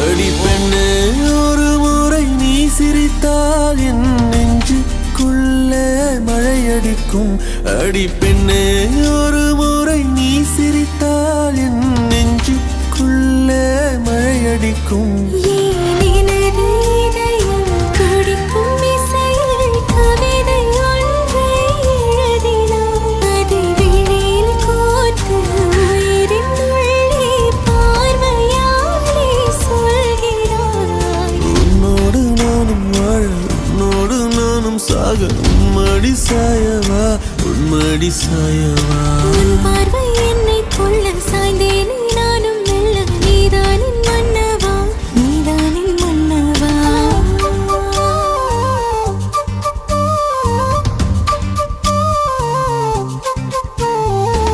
அடி பெண்ணே ஒரு முறை நீ சிரித்தால் என் நெஞ்சுக்குள்ளே மழையடிக்கும். அடி பெண்ணே ஒரு முறை நீ சிரித்தால் என் நெஞ்சுக்குள்ளே மழையடிக்கும்.